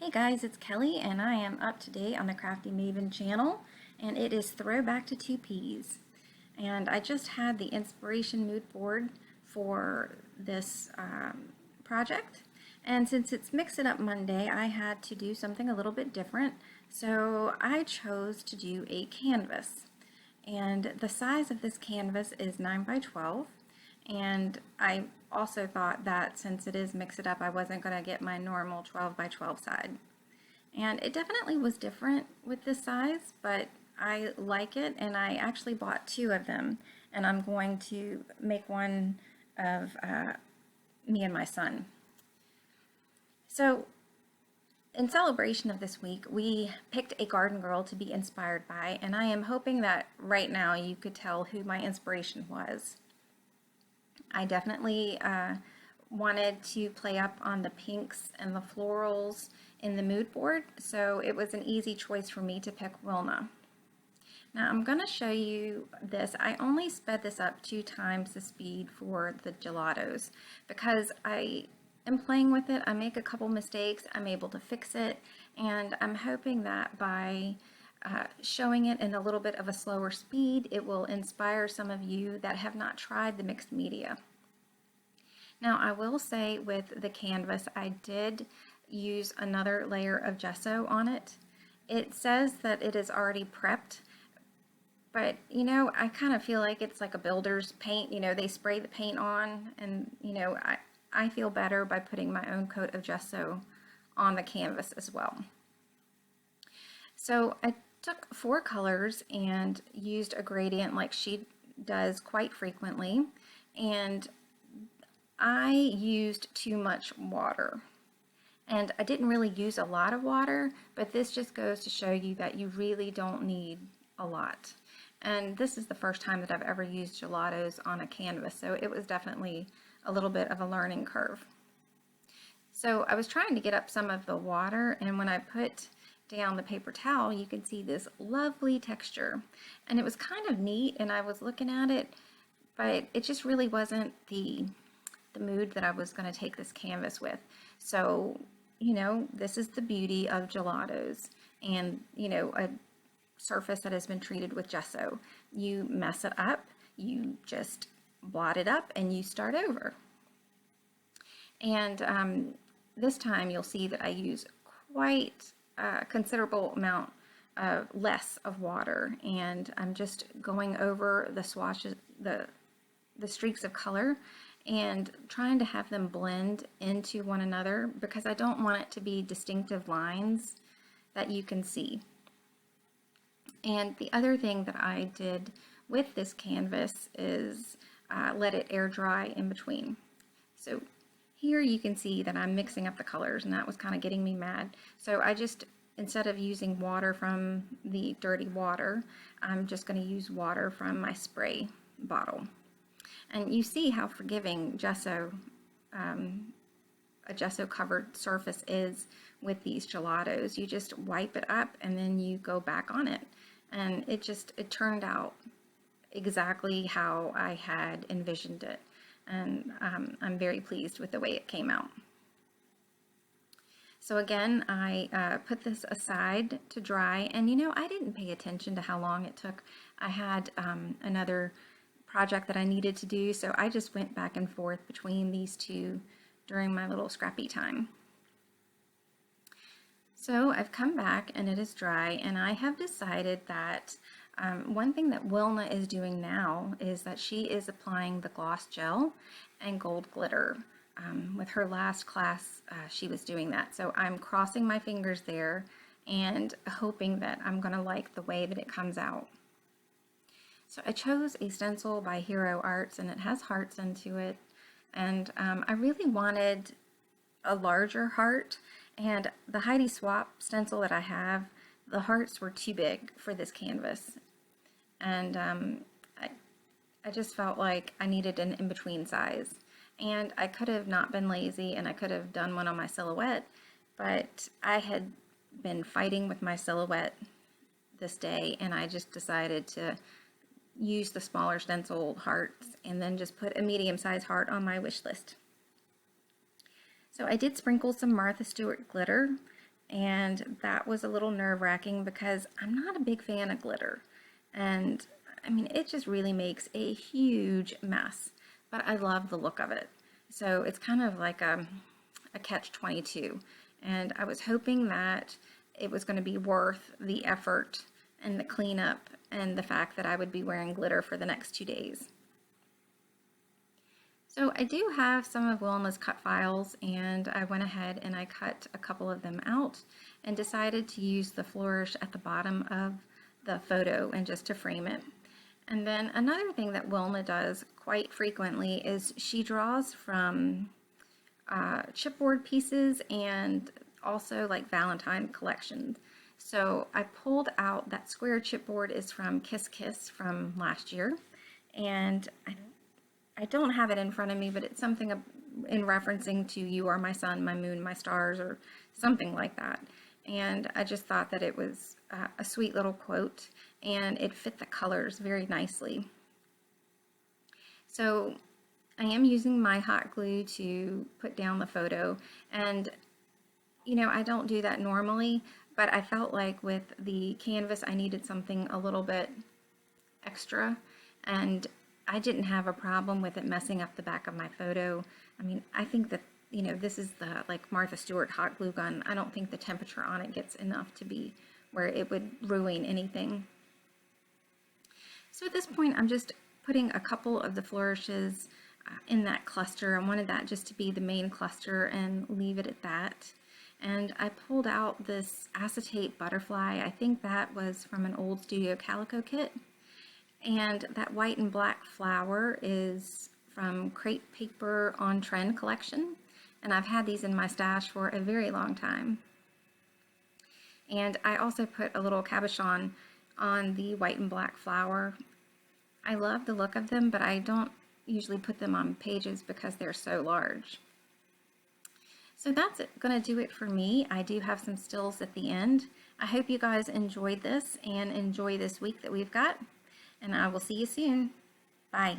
Hey guys, it's Kelly and I am up to date on the Crafty Maven channel, and it is Throwback to 2Ps. And I just had the inspiration mood board for this project, and since it's Mix It Up Monday, I had to do something a little bit different, so I chose to do a canvas. And the size of this canvas is 9 by 12, and I also thought that since it is Mix It Up, I wasn't going to get my normal 12 by 12 side. And it definitely was different with this size, but I like it, and I actually bought two of them, and I'm going to make one of me and my son. So in celebration of this week, we picked a garden girl to be inspired by, and I am hoping that right now you could tell who my inspiration was. I definitely wanted to play up on the pinks and the florals in the mood board, so it was an easy choice for me to pick Wilna. Now I'm going to show you this. I only sped this up 2 times the speed for the gelatos because I am playing with it. I make a couple mistakes, I'm able to fix it, and I'm hoping that by showing it in a little bit of a slower speed, it will inspire some of you that have not tried the mixed media. Now I will say with the canvas, I did use another layer of gesso on it. It says that it is already prepped, but you know, I kind of feel like it's like a builder's paint. You know, they spray the paint on, and you know, I feel better by putting my own coat of gesso on the canvas as well. So I took 4 colors and used a gradient like she does quite frequently, and I used too much water. And I didn't really use a lot of water, but this just goes to show you that you really don't need a lot. And this is the first time that I've ever used gelatos on a canvas, so it was definitely a little bit of a learning curve. So I was trying to get up some of the water, and when I put down the paper towel, you can see this lovely texture. And it was kind of neat, and I was looking at it, but it just really wasn't the mood that I was going to take this canvas with. So, you know, this is the beauty of gelatos and, you know, a surface that has been treated with gesso. You mess it up, you just blot it up, and you start over. And this time you'll see that I use quite a considerable amount less of water, and I'm just going over the swatches, the streaks of color, and trying to have them blend into one another because I don't want it to be distinctive lines that you can see. And the other thing that I did with this canvas is let it air dry in between. So here you can see that I'm mixing up the colors, and that was kind of getting me mad. So I just, instead of using water from the dirty water, I'm just going to use water from my spray bottle. And you see how forgiving gesso, a gesso covered surface is with these gelatos. You just wipe it up and then you go back on it. And it turned out exactly how I had envisioned it. And I'm very pleased with the way it came out. So again, I put this aside to dry, and you know, I didn't pay attention to how long it took. I had another project that I needed to do, so I just went back and forth between these two during my little scrappy time. So I've come back and it is dry, and I have decided that one thing that Wilna is doing now is that she is applying the gloss gel and gold glitter. With her last class, she was doing that. So I'm crossing my fingers there and hoping that I'm going to like the way that it comes out. So I chose a stencil by Hero Arts, and it has hearts into it. And I really wanted a larger heart, and the Heidi Swap stencil that I have, the hearts were too big for this canvas. And I just felt like I needed an in-between size. And I could have not been lazy, and I could have done one on my silhouette, but I had been fighting with my silhouette this day, and I just decided to use the smaller stencil hearts and then just put a medium-sized heart on my wish list. So I did sprinkle some Martha Stewart glitter And that was a little nerve-wracking because I'm not a big fan of glitter. And I mean, it just really makes a huge mess, but I love the look of it. So it's kind of like a catch-22. And I was hoping that it was going to be worth the effort and the cleanup and the fact that I would be wearing glitter for the next 2 days. So I do have some of Wilma's cut files, and I went ahead and I cut a couple of them out and decided to use the flourish at the bottom of the photo and just to frame it. And then another thing that Wilma does quite frequently is she draws from chipboard pieces and also like Valentine collections. So I pulled out that square chipboard is from Kiss Kiss from last year, and I don't have it in front of me, but it's something in referencing to "You are my sun, my moon, my stars," or something like that. And I just thought that it was a sweet little quote, and it fit the colors very nicely. So I am using my hot glue to put down the photo, and I don't do that normally, but I felt like with the canvas I needed something a little bit extra, and I didn't have a problem with it messing up the back of my photo. I mean, I think that, this is the like Martha Stewart hot glue gun. I don't think the temperature on it gets enough to be where it would ruin anything. So at this point, I'm just putting a couple of the flourishes in that cluster. I wanted that just to be the main cluster and leave it at that. And I pulled out this acetate butterfly. I think that was from an old Studio Calico kit. And that white and black flower is from Crepe Paper on Trend collection. And I've had these in my stash for a very long time. And I also put a little cabochon on the white and black flower. I love the look of them, but I don't usually put them on pages because they're so large. So that's going to do it for me. I do have some stills at the end. I hope you guys enjoyed this and enjoy this week that we've got. And I will see you soon. Bye.